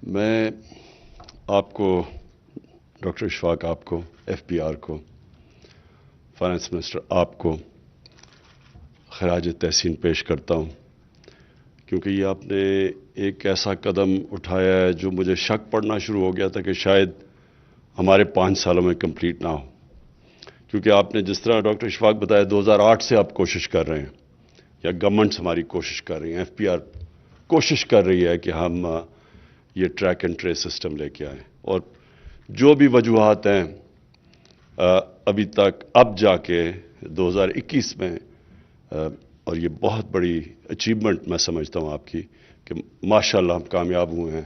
میں آپ کو ڈاکٹر اشفاق آپ کو ایف پی آر کو فائنانس منسٹر آپ کو خراج تحسین پیش کرتا ہوں کیونکہ یہ آپ نے ایک ایسا قدم اٹھایا ہے جو مجھے شک پڑنا شروع ہو گیا تھا کہ شاید ہمارے 5 سالوں میں کمپلیٹ نہ ہو، کیونکہ آپ نے جس طرح ڈاکٹر اشفاق بتایا 2008 سے آپ کوشش کر رہے ہیں یا گورنمنٹس ہماری کوشش کر رہی ہیں، ایف پی آر کوشش کر رہی ہے کہ ہم یہ ٹریک اینڈ ٹریس سسٹم لے کے آئیں، اور جو بھی وجوہات ہیں ابھی تک اب جا کے 2021 میں اور یہ بہت بڑی اچیومنٹ میں سمجھتا ہوں آپ کی کہ ماشاءاللہ ہم کامیاب ہوئے ہیں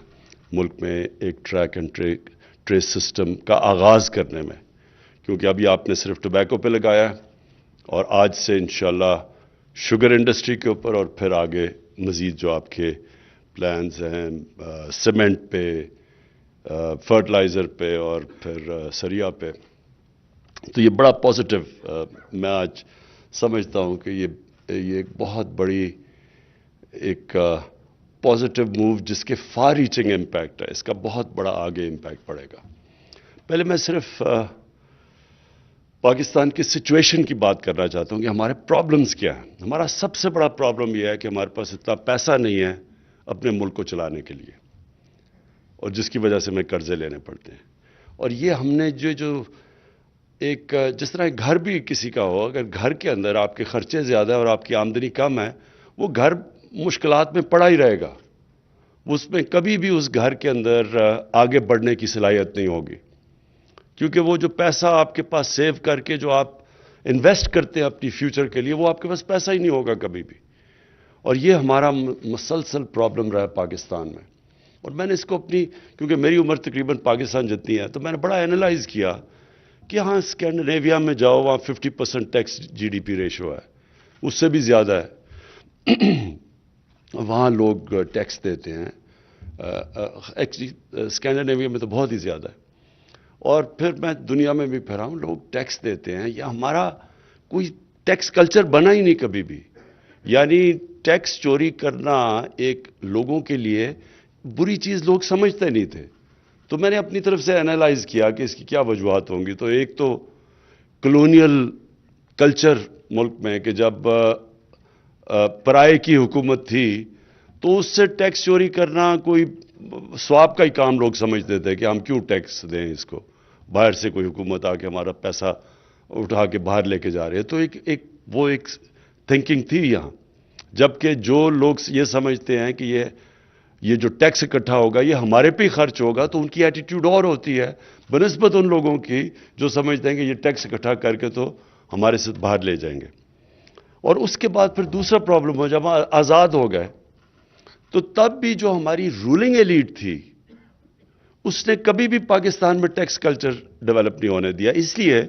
ملک میں ایک ٹریک اینڈ ٹریس سسٹم کا آغاز کرنے میں، کیونکہ ابھی آپ نے صرف ٹوبیکو پہ لگایا ہے اور آج سے انشاءاللہ شوگر انڈسٹری کے اوپر اور پھر آگے مزید جو آپ کے پلانز ہیں سیمنٹ پہ، فرٹیلائزر پہ اور پھر سریا پہ، تو یہ بڑا پازیٹیو میں آج سمجھتا ہوں کہ یہ ایک بہت بڑی ایک پازیٹیو موو جس کے فار ریچنگ امپیکٹ ہے، اس کا بہت بڑا آگے امپیکٹ پڑے گا۔ پہلے میں صرف پاکستان کی سچویشن کی بات کرنا چاہتا ہوں کہ ہمارے پرابلمز کیا ہیں۔ ہمارا سب سے بڑا پرابلم یہ ہے کہ ہمارے پاس اتنا پیسہ نہیں ہے اپنے ملک کو چلانے کے لیے، اور جس کی وجہ سے ہمیں قرضے لینے پڑتے ہیں۔ اور یہ ہم نے جو ایک جس طرح گھر بھی کسی کا ہو، اگر گھر کے اندر آپ کے خرچے زیادہ ہیں اور آپ کی آمدنی کم ہے، وہ گھر مشکلات میں پڑا ہی رہے گا، اس میں کبھی بھی اس گھر کے اندر آگے بڑھنے کی صلاحیت نہیں ہوگی، کیونکہ وہ جو پیسہ آپ کے پاس سیو کر کے جو آپ انویسٹ کرتے ہیں اپنی فیوچر کے لیے، وہ آپ کے پاس پیسہ ہی نہیں ہوگا کبھی بھی۔ اور یہ ہمارا مسلسل پرابلم رہا ہے پاکستان میں، اور میں نے اس کو کیونکہ میری عمر تقریباً پاکستان جتنی ہے، تو میں نے بڑا اینالائز کیا کہ ہاں اسکینڈینیویا میں جاؤ، وہاں 50% tax G D P ratio ہے، اس سے بھی زیادہ ہے، وہاں لوگ ٹیکس دیتے ہیں، اسکینڈینیویا میں تو بہت ہی زیادہ ہے، اور پھر میں دنیا میں بھی پھرا ہوں، لوگ ٹیکس دیتے ہیں، یا ہمارا کوئی ٹیکس کلچر بنا ہی نہیں کبھی بھی، یعنی ٹیکس چوری کرنا ایک لوگوں کے لیے بری چیز لوگ سمجھتے نہیں تھے۔ تو میں نے اپنی طرف سے انالائز کیا کہ اس کی کیا وجوہات ہوں گی، تو ایک تو کلونیل کلچر ملک میں کہ جب پرائے کی حکومت تھی تو اس سے ٹیکس چوری کرنا کوئی ثواب کا ہی کام لوگ سمجھتے تھے کہ ہم کیوں ٹیکس دیں اس کو، باہر سے کوئی حکومت آ کے ہمارا پیسہ اٹھا کے باہر لے کے جا رہے ہیں، تو وہ ایک تھنکنگ تھی یہاں، جبکہ جو لوگ یہ سمجھتے ہیں کہ یہ جو ٹیکس اکٹھا ہوگا یہ ہمارے پہ ہی خرچ ہوگا، تو ان کی ایٹیٹیوڈ اور ہوتی ہے بنسبت ان لوگوں کی جو سمجھتے ہیں کہ یہ ٹیکس اکٹھا کر کے تو ہمارے سے باہر لے جائیں گے۔ اور اس کے بعد پھر دوسرا پرابلم ہو، جب آزاد ہو گئے تو تب بھی جو ہماری رولنگ ایلیٹ تھی اس نے کبھی بھی پاکستان میں ٹیکس کلچر ڈیولپ نہیں ہونے دیا، اس لیے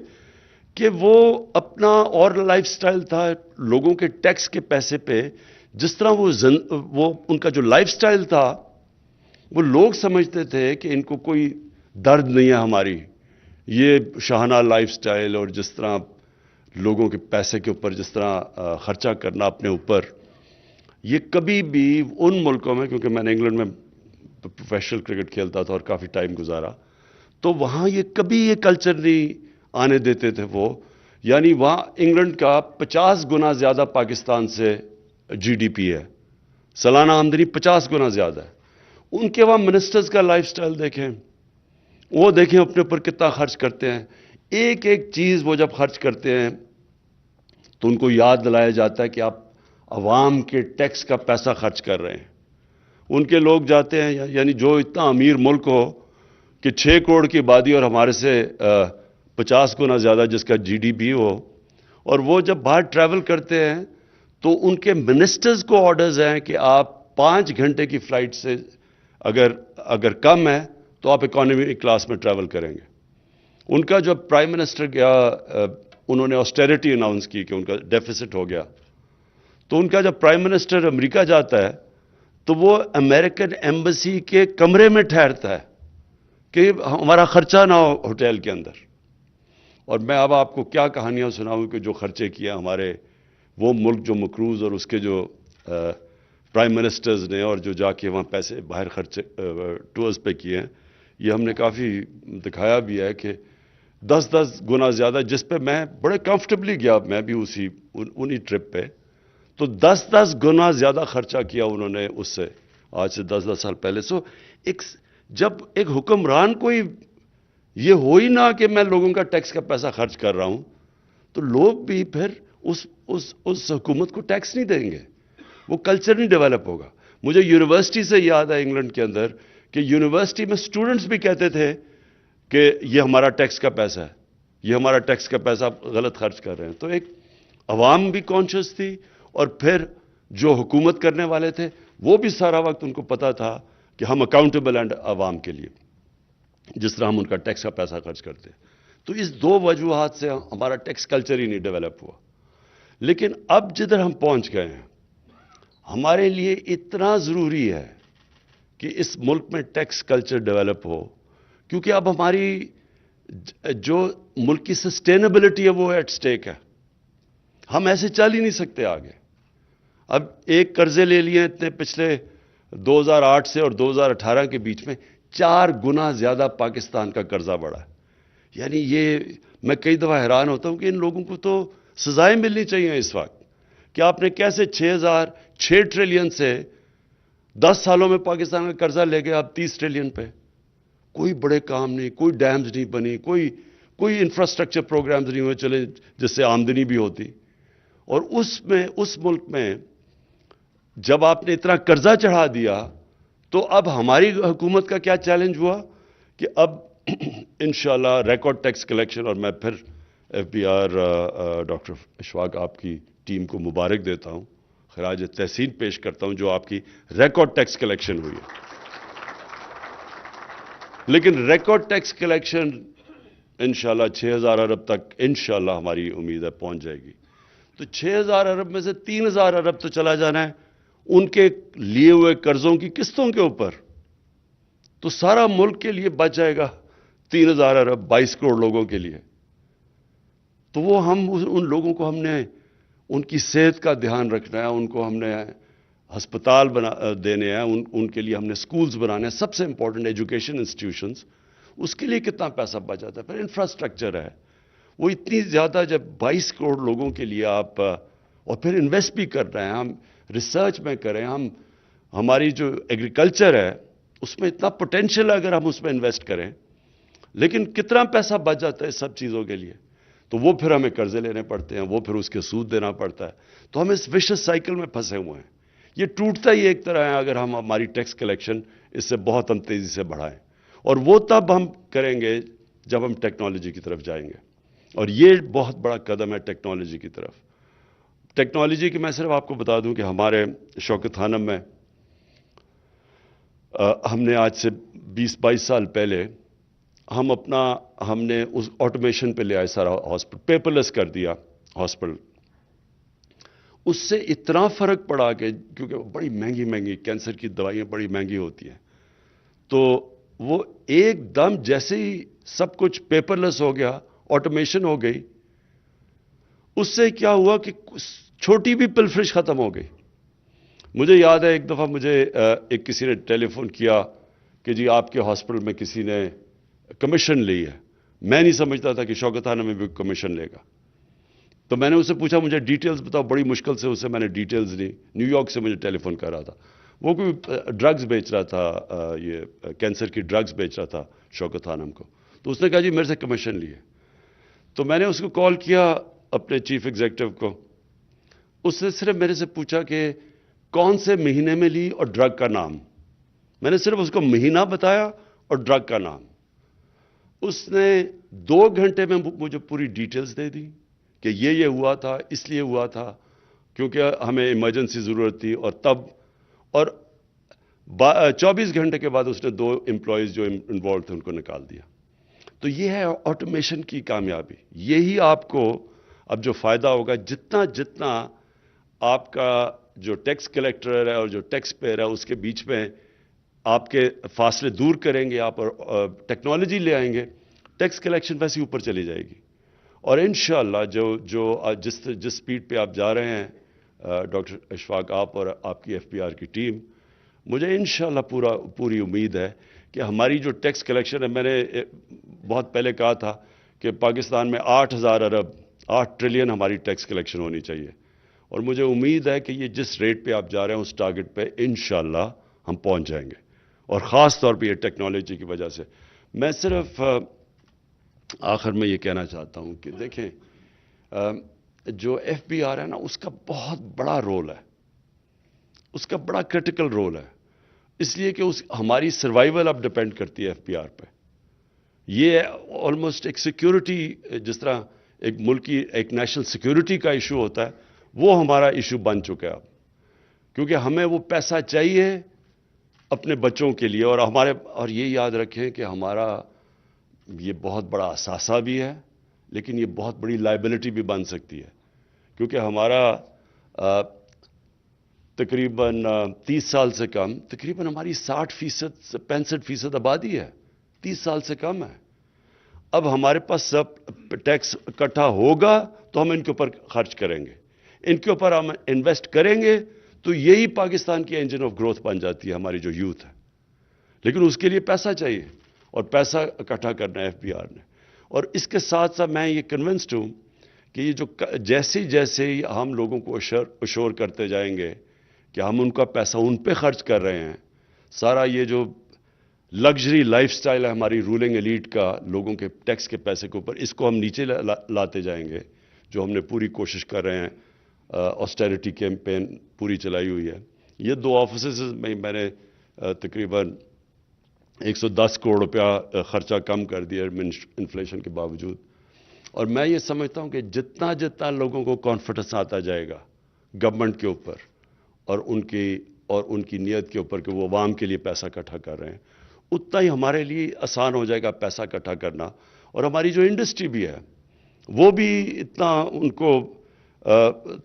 کہ وہ اپنا اور لائف سٹائل تھا، لوگوں کے ٹیکس کے پیسے پہ جس طرح وہ ان کا جو لائف سٹائل تھا، وہ لوگ سمجھتے تھے کہ ان کو کوئی درد نہیں ہے ہماری، یہ شاہانہ لائف سٹائل اور جس طرح لوگوں کے پیسے کے اوپر جس طرح خرچہ کرنا اپنے اوپر، یہ کبھی بھی ان ملکوں میں، کیونکہ میں نے انگلینڈ میں پروفیشنل کرکٹ کھیلتا تھا اور کافی ٹائم گزارا، تو وہاں یہ کبھی یہ کلچر نہیں آنے دیتے تھے وہ، یعنی وہاں انگلینڈ کا 50 گنا زیادہ پاکستان سے جی ڈی پی ہے، سالانہ آمدنی 50 گنا زیادہ ہے، ان کے وہاں منسٹرز کا لائف سٹائل دیکھیں، وہ دیکھیں اپنے اوپر کتنا خرچ کرتے ہیں، ایک ایک چیز وہ جب خرچ کرتے ہیں تو ان کو یاد دلایا جاتا ہے کہ آپ عوام کے ٹیکس کا پیسہ خرچ کر رہے ہیں۔ ان کے لوگ جاتے ہیں، یعنی جو اتنا امیر ملک ہو کہ 6 کروڑ کی آبادی اور ہمارے سے 50 گنا زیادہ جس کا جی ڈی پی ہو، اور وہ جب باہر ٹریول کرتے ہیں تو ان کے منسٹرز کو آرڈرز ہیں کہ آپ 5 گھنٹے کی فلائٹ سے اگر کم ہے تو آپ اکانومی کلاس میں ٹریول کریں گے۔ ان کا جب پرائم منسٹر گیا، انہوں نے آسٹیرٹی اناؤنس کی کہ ان کا ڈیفیسٹ ہو گیا، تو ان کا جب پرائم منسٹر امریکہ جاتا ہے تو وہ امریکن ایمبیسی کے کمرے میں ٹھہرتا ہے کہ ہمارا خرچہ نہ ہو ہوٹل کے اندر۔ اور میں اب آپ کو کیا کہانیاں سناؤں کہ جو خرچے کیا ہمارے وہ ملک جو مقروض اور اس کے جو پرائم منسٹرز نے اور جو جا کے وہاں پیسے باہر خرچ ٹورز پہ کیے ہیں، یہ ہم نے کافی دکھایا بھی ہے کہ 10 گنا زیادہ، جس پہ میں بڑے کمفرٹیبلی گیا، میں بھی انہی ٹرپ پہ، تو 10 گنا زیادہ خرچہ کیا انہوں نے اس سے، آج سے 10 سال پہلے. جب ایک حکمران کوئی یہ ہو ہی نہ کہ میں لوگوں کا ٹیکس کا پیسہ خرچ کر رہا ہوں، تو لوگ بھی پھر اس حکومت کو ٹیکس نہیں دیں گے، وہ کلچر نہیں ڈیولپ ہوگا. مجھے یونیورسٹی سے یاد ہے انگلینڈ کے اندر کہ یونیورسٹی میں سٹوڈنٹس بھی کہتے تھے کہ یہ ہمارا ٹیکس کا پیسہ ہے، یہ ہمارا ٹیکس کا پیسہ غلط خرچ کر رہے ہیں. تو ایک عوام بھی کانشیس تھی، اور پھر جو حکومت کرنے والے تھے وہ بھی سارا وقت ان کو پتا تھا کہ ہم اکاؤنٹیبل ہیں عوام کے لیے، جس طرح ہم ان کا ٹیکس کا پیسہ خرچ کرتے ہیں. تو اس 2 وجوہات سے ہمارا ٹیکس کلچر ہی نہیں ڈیولپ ہوا. لیکن اب جدھر ہم پہنچ گئے ہیں، ہمارے لیے اتنا ضروری ہے کہ اس ملک میں ٹیکس کلچر ڈیولپ ہو، کیونکہ اب ہماری جو ملک کی سسٹینیبلٹی ہے وہ ایٹ سٹیک ہے. ہم ایسے چل ہی نہیں سکتے آگے. اب ایک قرضے لے لیے اتنے پچھلے 2008 سے اور 2018 کے بیچ میں 4 گنا زیادہ پاکستان کا قرضہ بڑھا ہے. یعنی یہ میں کئی دفعہ حیران ہوتا ہوں کہ ان لوگوں کو تو سزائیں ملنی چاہیے اس وقت کہ آپ نے کیسے 6 ٹریلین سے 10 سالوں میں پاکستان کا قرضہ لے گئے اب 30 ٹریلین پہ. کوئی بڑے کام نہیں، کوئی ڈیمز نہیں بنی، کوئی انفراسٹرکچر پروگرامز نہیں ہوئے چلے جس سے آمدنی بھی ہوتی. اور اس ملک میں جب آپ نے اتنا قرضہ چڑھا دیا تو اب ہماری حکومت کا کیا چیلنج ہوا کہ اب انشاءاللہ ریکارڈ ٹیکس کلیکشن، اور میں پھر F B R doctor Ashfaq آپ کی ٹیم کو مبارک دیتا ہوں، خراج تحسین پیش کرتا ہوں جو آپ کی ریکارڈ ٹیکس کلیکشن ہوئی ہے. لیکن ریکارڈ ٹیکس کلیکشن انشاءاللہ 6,000 ارب تک انشاءاللہ ہماری امید ہے پہنچ جائے گی. تو 6,000 ارب میں سے 3,000 ارب تو چلا جانا ہے ان کے لیے ہوئے قرضوں کی قسطوں کے اوپر. تو سارا ملک کے لیے بچ جائے گا 3,000 ارب 22 کروڑ لوگوں کے لیے. تو وہ ان لوگوں کو ہم نے ان کی صحت کا دھیان رکھنا ہے، ان کو ہم نے ہسپتال دینے ہیں، ان کے لیے ہم نے سکولز بنانے ہیں، سب سے امپورٹنٹ ایجوکیشن انسٹیٹیوشنز. اس کے لیے کتنا پیسہ بچ جاتا ہے. پھر انفراسٹرکچر ہے وہ اتنی زیادہ، جب 22 کروڑ لوگوں کے لیے آپ اور پھر انویسٹ بھی کر رہے ہیں، ہم ریسرچ میں کریں، ہماری جو ایگریکلچر ہے اس میں اتنا پوٹینشیل ہے اگر ہم اس میں انویسٹ کریں. لیکن کتنا پیسہ بچ جاتا ہے سب چیزوں کے لیے، تو وہ پھر ہمیں قرضے لینے پڑتے ہیں، وہ پھر اس کے سود دینا پڑتا ہے. تو ہم اس وشس سائیکل میں پھنسے ہوئے ہیں. یہ ٹوٹتا ہی ایک طرح ہے اگر ہم ہماری ٹیکس کلیکشن اس سے بہت ہم تیزی سے بڑھائیں. اور وہ تب ہم کریں گے جب ہم ٹیکنالوجی کی طرف جائیں گے. اور یہ بہت بڑا قدم ہے ٹیکنالوجی کی طرف. ٹیکنالوجی کی میں صرف آپ کو بتا دوں کہ ہمارے شوکت خانم میں ہم نے آج سے 20-22 سال پہلے ہم نے اس آٹومیشن پہ لے آئے سارا ہاسپٹل، پیپر لیس کر دیا ہاسپٹل. اس سے اتنا فرق پڑا کہ کیونکہ بڑی مہنگی کینسر کی دوائیاں بڑی مہنگی ہوتی ہیں، تو وہ ایک دم جیسے ہی سب کچھ پیپر لیس ہو گیا، آٹومیشن ہو گئی، اس سے کیا ہوا کہ چھوٹی بھی پلفرش ختم ہو گئی. مجھے یاد ہے ایک دفعہ مجھے ایک کسی نے ٹیلی فون کیا کہ جی آپ کے ہاسپٹل میں کسی نے کمیشن لی ہے. میں نہیں سمجھتا تھا کہ شوکت خانہ میں بھی کمیشن لے گا. تو میں نے اسے پوچھا مجھے ڈیٹیلز بتاؤ، بڑی مشکل سے اسے میں نے ڈیٹیلز لی. نیو یارک سے مجھے ٹیلی فون کر رہا تھا، وہ کوئی ڈرگز بیچ رہا تھا، یہ کینسر کی ڈرگز بیچ رہا تھا شوکت خانم کو. تو اس نے کہا جی میرے سے کمیشن لیے. تو میں نے اس کو کال کیا اپنے چیف ایگزیکٹو کو. اس نے صرف میرے سے پوچھا کہ کون سے مہینے میں لی اور ڈرگ کا نام. میں نے صرف اس کو مہینہ بتایا اور ڈرگ کا نام. اس نے 2 گھنٹے میں مجھے پوری ڈیٹیلز دے دی کہ یہ ہوا تھا، اس لیے ہوا تھا کیونکہ ہمیں ایمرجنسی ضرورت تھی. اور تب 24 گھنٹے کے بعد اس نے 2 امپلائیز جو انوالو تھے ان کو نکال دیا. تو یہ ہے آٹومیشن کی کامیابی. یہی آپ کو اب جو فائدہ ہوگا، جتنا آپ کا جو ٹیکس کلیکٹر ہے اور جو ٹیکس پیئر ہے اس کے بیچ میں آپ کے فاصلے دور کریں گے آپ، اور ٹیکنالوجی لے آئیں گے، ٹیکس کلیکشن ویسے اوپر چلی جائے گی. اور انشاءاللہ جس سپیڈ پہ آپ جا رہے ہیں ڈاکٹر اشفاق آپ اور آپ کی FBR کی ٹیم، مجھے انشاءاللہ پوری امید ہے کہ ہماری جو ٹیکس کلیکشن ہے، میں نے بہت پہلے کہا تھا کہ پاکستان میں 8,000 ارب 8 ٹریلین ہماری ٹیکس کلیکشن ہونی چاہیے، اور مجھے امید ہے کہ یہ جس ریٹ پہ آپ جا رہے ہیں اس ٹارگٹ پہ انشاءاللہ ہم پہنچ جائیں گے، اور خاص طور پہ یہ ٹیکنالوجی کی وجہ سے۔ میں صرف آخر میں یہ کہنا چاہتا ہوں کہ دیکھیں، جو FBR ہے نا، اس کا بہت بڑا رول ہے، اس کا بڑا کرٹیکل رول ہے، اس لیے کہ ہماری سروائیول اب ڈیپینڈ کرتی ہے FBR پہ۔ یہ آلموسٹ ایک سیکیورٹی، جس طرح ایک ملک کی ایک نیشنل سیکیورٹی کا ایشو ہوتا ہے، وہ ہمارا ایشو بن چکا ہے اب، کیونکہ ہمیں وہ پیسہ چاہیے اپنے بچوں کے لیے، اور یہ یاد رکھیں کہ ہمارا یہ بہت بڑا اثاثہ بھی ہے، لیکن یہ بہت بڑی لائبلٹی بھی بن سکتی ہے، کیونکہ ہمارا تقریباً 30 سال سے کم، تقریباً ہماری 60% سے 65% آبادی ہے، 30 سال سے کم ہے۔ اب ہمارے پاس سب ٹیکس اکٹھا ہوگا تو ہم ان کے اوپر خرچ کریں گے، ان کے اوپر ہم انویسٹ کریں گے، تو یہی پاکستان کی انجن آف گروتھ بن جاتی ہے ہماری جو یوتھ ہے، لیکن اس کے لیے پیسہ چاہیے، اور پیسہ اکٹھا کرنا ہے FBR نے۔ اور اس کے ساتھ ساتھ میں یہ کنونسڈ ہوں کہ یہ جو جیسے ہی ہم لوگوں کو اشور کرتے جائیں گے کہ ہم ان کا پیسہ ان پہ خرچ کر رہے ہیں، سارا یہ جو لگژری لائف سٹائل ہے ہماری رولنگ ایلیٹ کا لوگوں کے ٹیکس کے پیسے کے اوپر، اس کو ہم نیچے لاتے جائیں گے، جو ہم نے پوری کوشش کر رہے ہیں، آسٹیرٹی کیمپین پوری چلائی ہوئی ہے۔ یہ 2 آفیسز میں نے تقریباً 110 کروڑ روپیہ خرچہ کم کر دیا انفلیشن کے باوجود، اور میں یہ سمجھتا ہوں کہ جتنا لوگوں کو کانفیڈنس آتا جائے گا گورنمنٹ کے اوپر اور ان کی نیت کے اوپر کہ وہ عوام کے لیے پیسہ اکٹھا کر رہے ہیں، اتنا ہی ہمارے لیے آسان ہو جائے گا پیسہ اکٹھا کرنا، اور ہماری جو انڈسٹری بھی ہے وہ بھی اتنا ان کو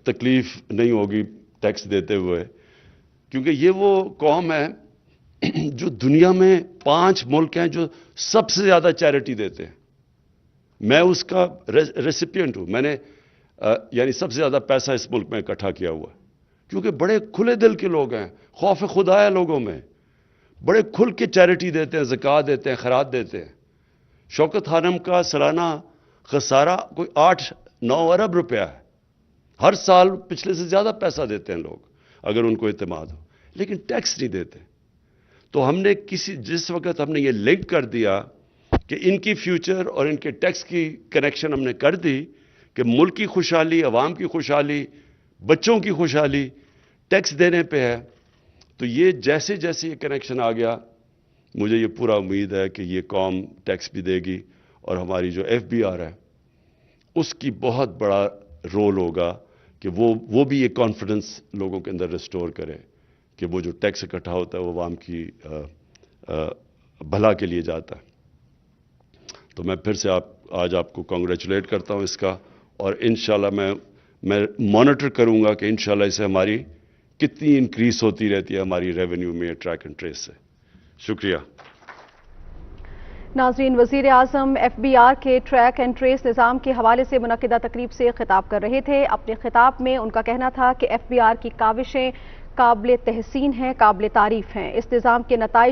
تکلیف نہیں ہوگی ٹیکس دیتے ہوئے، کیونکہ یہ وہ قوم ہے جو دنیا میں 5 ملک ہیں جو سب سے زیادہ چیریٹی دیتے ہیں۔ میں اس کا ریسیپینٹ ہوں، میں نے یعنی سب سے زیادہ پیسہ اس ملک میں اکٹھا کیا ہوا ہے، کیونکہ بڑے کھلے دل کے لوگ ہیں، خوف خدا ہے لوگوں میں، بڑے کھل کے چیریٹی دیتے ہیں، زکوٰۃ دیتے ہیں، خیرات دیتے ہیں۔ شوکت خانم کا سالانہ خسارہ کوئی 8-9 ارب روپیہ ہے، ہر سال پچھلے سے زیادہ پیسہ دیتے ہیں لوگ اگر ان کو اعتماد ہو، لیکن ٹیکس نہیں دیتے۔ تو ہم نے جس وقت ہم نے یہ لنک کر دیا کہ ان کی فیوچر اور ان کے ٹیکس کی کنیکشن ہم نے کر دی کہ ملک کی خوشحالی، عوام کی خوشحالی، بچوں کی خوشحالی ٹیکس دینے پہ ہے، تو یہ جیسے یہ کنیکشن آ گیا، مجھے یہ پورا امید ہے کہ یہ قوم ٹیکس بھی دے گی، اور ہماری جو FBR ہے اس کی بہت بڑا رول ہوگا کہ وہ بھی یہ کانفیڈنس لوگوں کے اندر ریسٹور کرے کہ وہ جو ٹیکس اکٹھا ہوتا ہے وہ عوام کی بھلا کے لیے جاتا ہے۔ تو میں پھر سے آج آپ کو کانگریچولیٹ کرتا ہوں اس کا، اور انشاءاللہ میں مانیٹر کروں گا کہ انشاءاللہ اسے ہماری کتنی انکریز ہوتی رہتی ہے ہماری ریونیو میں ٹریک اینڈ ٹریس سے۔ شکریہ۔ ناظرین، وزیر اعظم FBR کے ٹریک اینڈ ٹریس نظام کے حوالے سے منعقدہ تقریب سے خطاب کر رہے تھے۔ اپنے خطاب میں ان کا کہنا تھا کہ FBR کی کاوشیں قابل تحسین ہیں، قابل تعریف ہیں۔ اس نظام کے نتائج